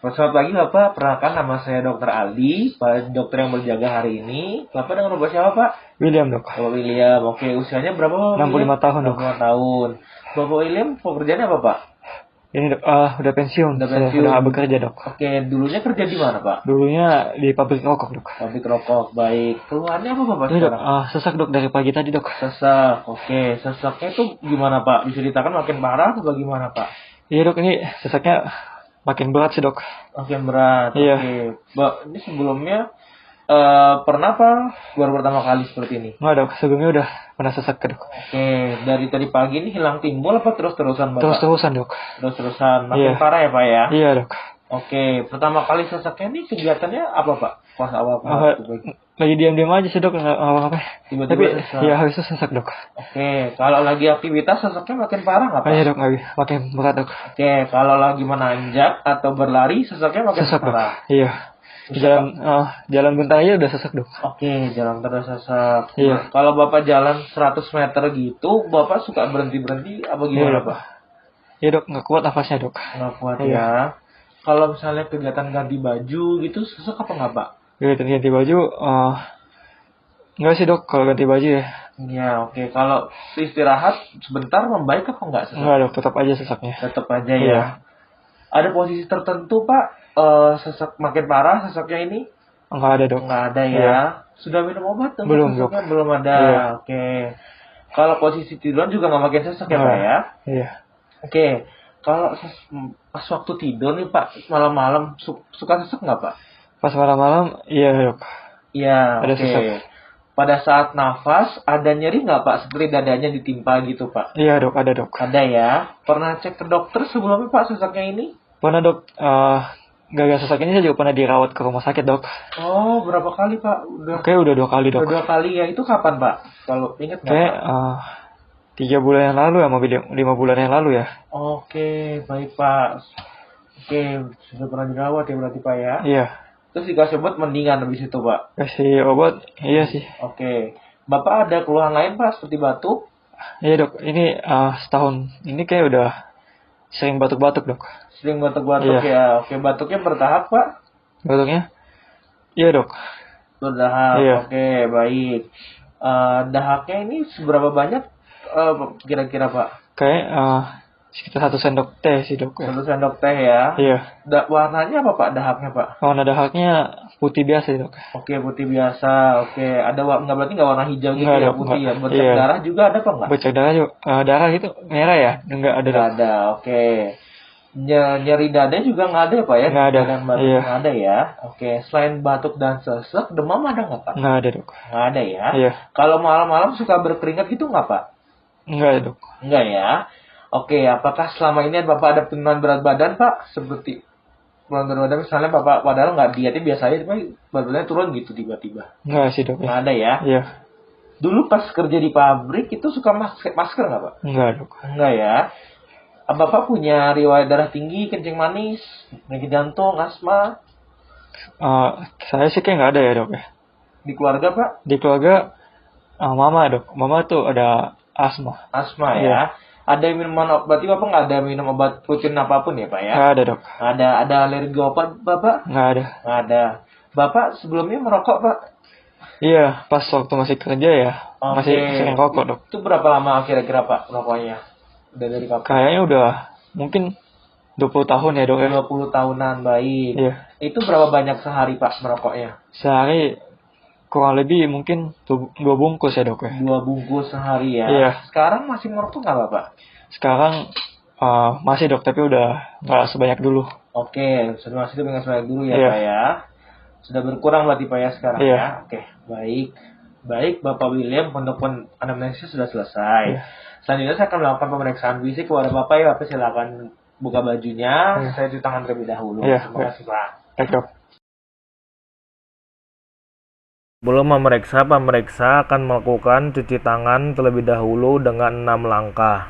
Selamat pagi Bapak, perkenalkan nama saya Dr. Aldi, Pak dokter yang berjaga hari ini. Bapak dengan Bapak siapa Pak? William, dok. Bapak William, oke usianya berapa Bapak 65 William? tahun, dok. 65 tahun. Bapak William, pekerjaannya apa Pak? Ini dok, udah pensiun. Udah Saya pensiun. udah bekerja, dok. Oke, dulunya kerja di mana Pak? Dulunya di pabrik rokok, dok. Pabrik rokok, baik. Keluhannya apa Bapak Ini dok, sekarang? sesak dok dari pagi tadi, dok. Sesak, oke. Sesaknya itu gimana Pak? Bisa dikatakan makin parah atau bagaimana Pak? Iya dok, ini sesaknya makin berat sih, dok. Makin berat, Iya. oke. Mbak, ini sebelumnya pernah Pak? Baru pertama kali seperti ini? Nggak, dok, sebelumnya udah pernah sesak, dok. Oke, dari tadi pagi ini hilang timbul apa terus-terusan Bapak? Terus-terusan, dok. Terus-terusan, makin Iya. parah ya Pak ya? Iya, dok. Oke, pertama kali sesaknya ini kegiatannya apa Pak? Pas awal Ah, Pak? lagi diam-diam aja sih, dok, nggak apa-apa. Tiba-tiba Tapi sesak. ya harus sesak, dok. Oke, kalau lagi aktivitas sesaknya makin parah nggak Pak? Iya, dok, makin berat, dok. Oke, kalau lagi menanjak atau berlari sesaknya makin Sesak, dok. parah. Iya. Jalan bentar aja udah sesak, dok. Oke, jalan terus sesak. Iya. Nah, kalau Bapak jalan 100 meter gitu, Bapak suka berhenti-berhenti apa gimana Iya, Pak? Iya, dok, nggak kuat nafasnya, dok. Nggak kuat Iya. ya. Kalau misalnya kegiatan ganti baju gitu, sesak apa nggak Pak? Ganti baju, enggak sih, dok, kalau ganti baju ya. Ya, oke. Kalau istirahat sebentar membaik apa nggak sesak? Enggak, dok, tetap aja sesaknya. Tetap aja ya. Iya. Ada posisi tertentu Pak, sesak makin parah sesaknya ini? Enggak ada, dok. Nggak ada ya. Iya. Sudah minum obat untuk Belum, sesaknya? Dok. Belum ada. Iya. Oke. Kalau posisi tiduran juga nggak makin sesak ya Pak ya? Iya. Oke. Kalau pas waktu tidur nih Pak, malam-malam suka sesak nggak Pak? Pas malam-malam, iya, dok. Iya, Ada oke. sesak. Pada saat nafas, ada nyeri nggak Pak? Seperti dadanya ditimpa gitu Pak? Iya, dok, ada, dok. Ada ya. Pernah cek ke dokter sebelumnya Pak sesaknya ini? Pernah, dok, gara-gara sesak ini saya juga pernah dirawat ke rumah sakit, dok. Oh, berapa kali Pak? Udah Oke, udah 2 kali, dok. udah 2 kali ya. Itu kapan Pak? Kalau inget nggak Kayak Pak? 3 bulan yang lalu ya, mau 5 bulan yang lalu ya. Oke, baik Pak. Oke, sudah pernah dirawat ya berarti Pak ya? Iya. Terus dikasih obat mendingan habis itu Pak? Kasih obat, iya sih. Oke. Bapak ada keluhan lain Pak seperti batuk? Iya, dok, ini setahun ini kayak udah sering batuk-batuk, dok. Sering batuk-batuk Iya. ya? Oke, batuknya bertahap Pak? Batuknya? Iya, dok. Bertahap, Iya. oke baik. Dahaknya ini seberapa banyak kira-kira Pak? Kayak sekitar 1 sendok teh sih, dok. 1 sendok teh ya? Iya. Warnanya apa Pak dahaknya Pak? Warna dahaknya putih biasa sih, dok. Oke, putih biasa. Oke, ada nggak berarti nggak warna hijau gitu Nggak, ya, dok, putih ya? nggak. Bercak Iya. darah juga ada apa nggak? Bercak darah juga, darah gitu merah ya? Enggak ada, Nggak dok. ada, oke. Nyeri dada juga nggak ada ya Pak ya? Nggak ada. Dan batuk Iya. nggak ada ya? Oke, selain batuk dan sesek, demam ada nggak Pak? Enggak ada, dok. Nggak ada ya? Iya. Kalau malam-malam suka berkeringat gitu nggak Pak? Enggak, dok. Enggak ya? Oke, apakah selama ini Bapak ada penurunan berat badan Pak? Seperti penurunan berat badan misalnya Bapak padahal nggak dietnya biasa aja, tapi berat badannya turun gitu tiba-tiba. Enggak sih, dok. Nggak ada ya? Iya. Dulu pas kerja di pabrik itu suka masker nggak Pak? Enggak, dok. Enggak ya? Bapak punya riwayat darah tinggi, kencing manis, penyakit jantung, asma? Saya sih kayak nggak ada ya, dok ya. Di keluarga Pak? Di keluarga mama, dok. Mama tuh ada asma. Asma Iya. ya? Ada minuman, berarti Bapak nggak ada minum obat rutin apapun ya Pak ya? Nggak ada, dok. Ada alergi obat Bapak? Nggak ada. Nggak ada. Bapak sebelumnya merokok Pak? Iya, pas waktu masih kerja ya, masih Oke. sering rokok, dok. Itu berapa lama kira-kira Pak rokoknya? Udah dari kapan? Kayaknya udah mungkin 20 tahun ya, dok ya. 20 tahunan, baik. Iya. Itu berapa banyak sehari Pak merokoknya? Sehari kurang lebih mungkin 2 bungkus ya, dok ya. 2 bungkus sehari ya? Iya. Sekarang masih merokok nggak Bapak? Sekarang masih, dok, tapi udah nggak sebanyak dulu. Oke, sudah masih dengan sebanyak dulu ya Iya. Pak ya? Sudah berkurang berarti Pak ya sekarang Iya. ya? Oke, baik. Baik Bapak William, untuk anamnesis sudah selesai. Iya. Selanjutnya saya akan melakukan pemeriksaan fisik kepada Bapak ya. Bapak silakan buka bajunya. Iya. Saya cuci tangan terlebih dahulu. Iya. Terima kasih Pak. Baik, dok. Sebelum pemeriksa akan melakukan cuci tangan terlebih dahulu dengan 6 langkah.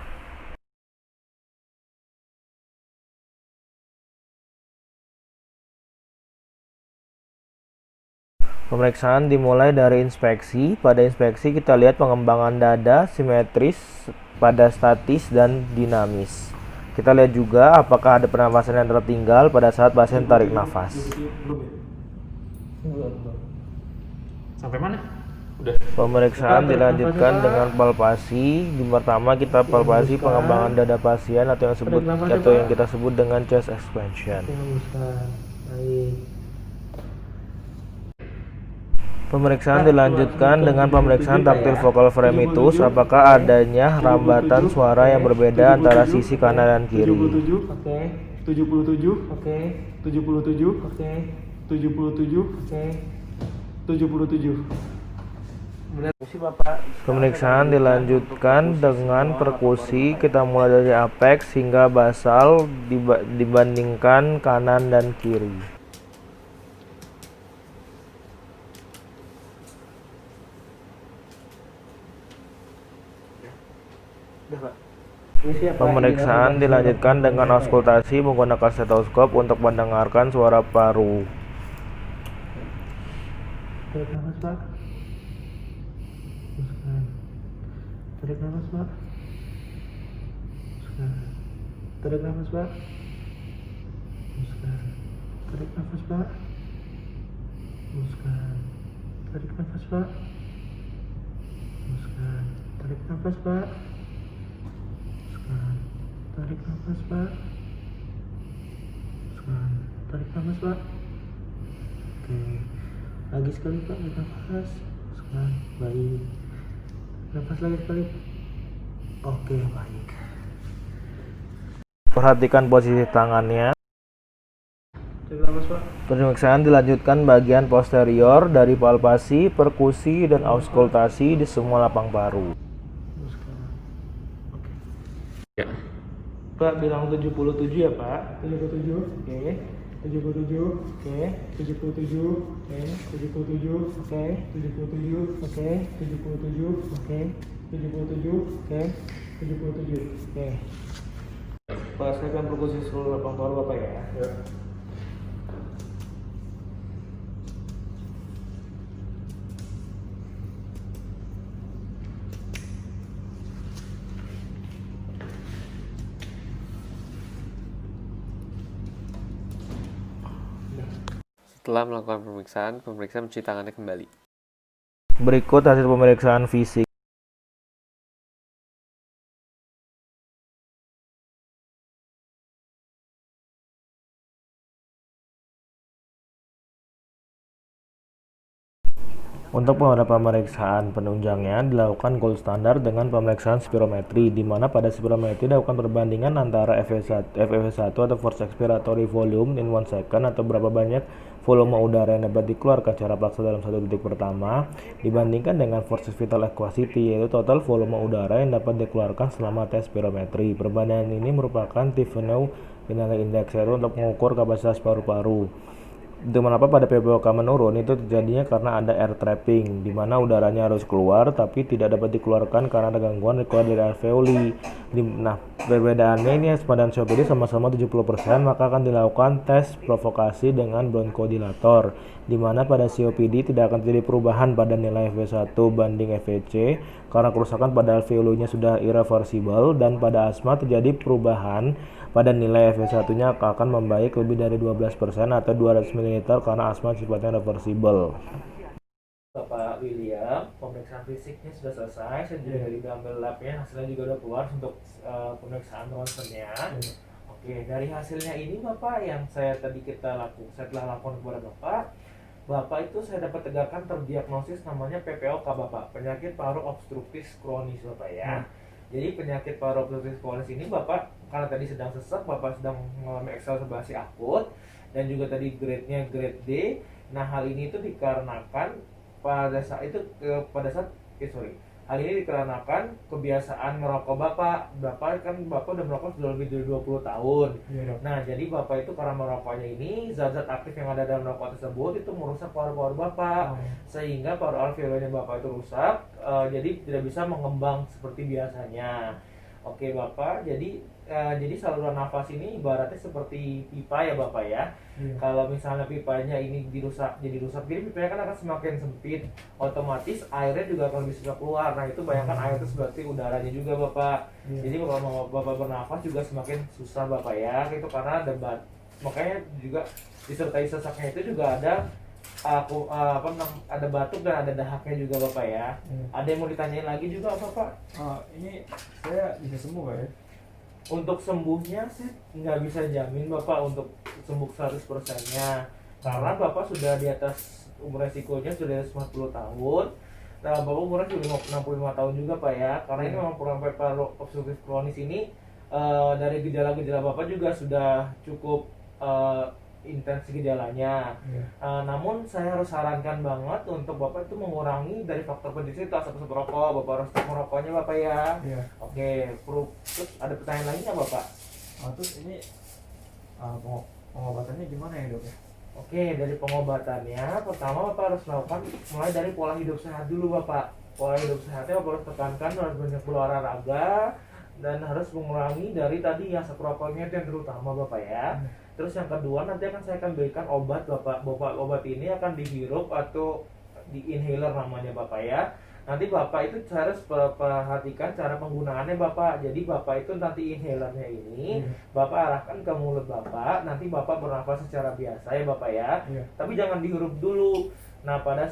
Pemeriksaan dimulai dari inspeksi. Pada inspeksi kita lihat pengembangan dada simetris pada statis dan dinamis. Kita lihat juga apakah ada pernafasan yang tertinggal pada saat pasien tarik nafas. Sampai mana? Udah. Pemeriksaan dilanjutkan dengan palpasi. Di pertama kita palpasi pengembangan dada pasien atau yang kita sebut dengan chest expansion. Pemeriksaan dilanjutkan dengan pemeriksaan taktil vokal fremitus, apakah adanya rambatan suara yang berbeda antara sisi kanan dan kiri. 77, 77, 77. Pemeriksaan dilanjutkan dengan perkusi, kita mulai dari apex hingga basal dibandingkan kanan dan kiri. Pemeriksaan dilanjutkan dengan auskultasi menggunakan stetoskop untuk mendengarkan suara paru. Tarik nafas, Pak. Tarik nafas, Pak. Tarik nafas, Pak. Tarik nafas, Pak. Tarik nafas, Pak. Tarik nafas, Pak. Tarik nafas, Pak. Tarik nafas, Pak. Oke. Lagi sekali, Pak. Tarik nafas. Baik. Nafas lagi sekali. Oke, baik. Perhatikan posisi tangannya. Tarik nafas, Pak. Pemeriksaan dilanjutkan bagian posterior dari palpasi, perkusi, dan auskultasi di semua lapang paru. Ya. Pak bilang 77 ya, Pak. 77. Oke. 77. Oke. 77. Oke. 77. Oke. 77. Oke. 77. Oke. 77. Oke. 77. Oke. Pak, saya akan perkusi seluruh lapang paru Bapak ya. Ya. Setelah melakukan pemeriksaan, pemeriksa mencuci tangannya kembali. Berikut hasil pemeriksaan fisik. Untuk beberapa pemeriksaan penunjangnya dilakukan gold standar dengan pemeriksaan spirometri, di mana pada spirometri dilakukan perbandingan antara FEV1 atau force expiratory volume in 1 second atau berapa banyak volume udara yang dapat dikeluarkan secara paksa dalam satu detik pertama dibandingkan dengan force vital aquacity, yaitu total volume udara yang dapat dikeluarkan selama tes spirometri. Perbandingan ini merupakan Tiffany Finale Index, yaitu untuk mengukur kapasitas paru-paru. Itu mengapa pada PPOK menurun itu terjadinya karena ada air trapping, di mana udaranya harus keluar tapi tidak dapat dikeluarkan karena ada gangguan keluar dari alveoli. Nah, perbedaannya ini pada COPD sama-sama 70%, maka akan dilakukan tes provokasi dengan bronchodilator, di mana pada COPD tidak akan terjadi perubahan pada nilai FeV1 banding FeC karena kerusakan pada alveolunya sudah irreversible, dan pada asma terjadi perubahan pada nilai FeV1-nya akan membaik lebih dari 12% atau 200 ml karena asma sifatnya reversible. Bapak William, pemeriksaan fisiknya sudah selesai. Saya juga dari ambil labnya, hasilnya juga udah keluar untuk pemeriksaan ronsennya. Oke, dari hasilnya ini Bapak yang saya telah lakukan kepada Bapak itu saya dapat tegakkan terdiagnosis namanya PPOK Bapak, penyakit paru obstruktif kronis Bapak ya. Jadi penyakit paru obstruktif kronis ini Bapak, karena tadi sedang sesak, Bapak sedang mengalami eksalsabasi akut dan juga tadi grade-nya grade D. Nah, hal ini itu dikarenakan hal ini dikarenakan kebiasaan merokok Bapak. Bapak udah merokok sudah lebih dari 20 tahun. Nah, jadi Bapak itu karena merokoknya ini, zat-zat aktif yang ada dalam rokok tersebut itu merusak paru-paru Bapak. Sehingga paru alveolnya Bapak itu rusak, jadi tidak bisa mengembang seperti biasanya. Oke Bapak, jadi saluran nafas ini ibaratnya seperti pipa ya Bapak ya. Iya. Kalau misalnya pipanya ini jadi rusak, jadi pipanya kan akan semakin sempit, otomatis airnya juga akan lebih susah keluar. Nah itu bayangkan air itu berarti udaranya juga Bapak. Iya. Jadi kalau mau Bapak bernafas juga semakin susah Bapak ya, itu karena ada makanya juga disertai sesaknya itu juga ada ada batuk dan ada dahaknya juga Bapak ya. Iya. Ada yang mau ditanyain lagi juga apa Pak? Ini saya bisa sembuh Pak ya? Untuk sembuhnya sih nggak bisa jamin Bapak untuk sembuh 100%-nya, karena Bapak sudah di atas umur resikonya sudah 50 tahun. Nah Bapak umurnya sudah 65 tahun juga Pak ya, karena ini memang bronkiolitis obstruktif kronis ini dari gejala-gejala Bapak juga sudah cukup intens gejalanya. Namun saya harus sarankan banget untuk Bapak itu mengurangi dari faktor pendidikan asap rokok. Bapak harus stop merokoknya Bapak ya. Iya. Oke, terus ada pertanyaan lagi nggak Bapak? Terus ini pengobatannya gimana ya dok ya? Oke, dari pengobatannya pertama Bapak harus melakukan mulai dari pola hidup sehat dulu Bapak. Pola hidup sehatnya Bapak harus tekankan, harus banyak berolahraga dan harus mengurangi dari tadi asap rokoknya itu yang terutama Bapak ya. Terus yang kedua nanti saya akan berikan obat Bapak. Obat ini akan dihirup atau di inhaler namanya Bapak ya. Nanti Bapak itu harus perhatikan cara penggunaannya Bapak. Jadi Bapak itu nanti inhalernya ini Bapak arahkan ke mulut Bapak. Nanti Bapak bernafas secara biasa ya Bapak ya. Tapi jangan dihirup dulu. Nah pada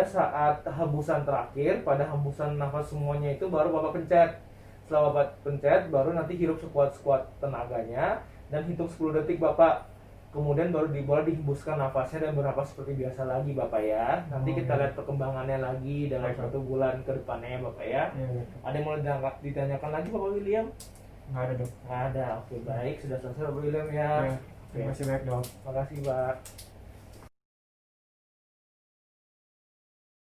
saat hembusan terakhir, pada hembusan nafas semuanya itu baru Bapak pencet. Setelah Bapak pencet baru nanti hirup sekuat-sekuat tenaganya dan hitung 10 detik Bapak. Kemudian baru boleh dihembuskan nafasnya dan bernafas seperti biasa lagi Bapak ya. Nanti kita lihat perkembangannya lagi dalam 1 bulan ke depannya Bapak ya. Ada yang mau ditanyakan lagi Bapak William? Nggak ada dok. Nggak ada. Oke baik, sudah selesai Bapak William ya. Terima kasih banyak dok. Makasih Pak.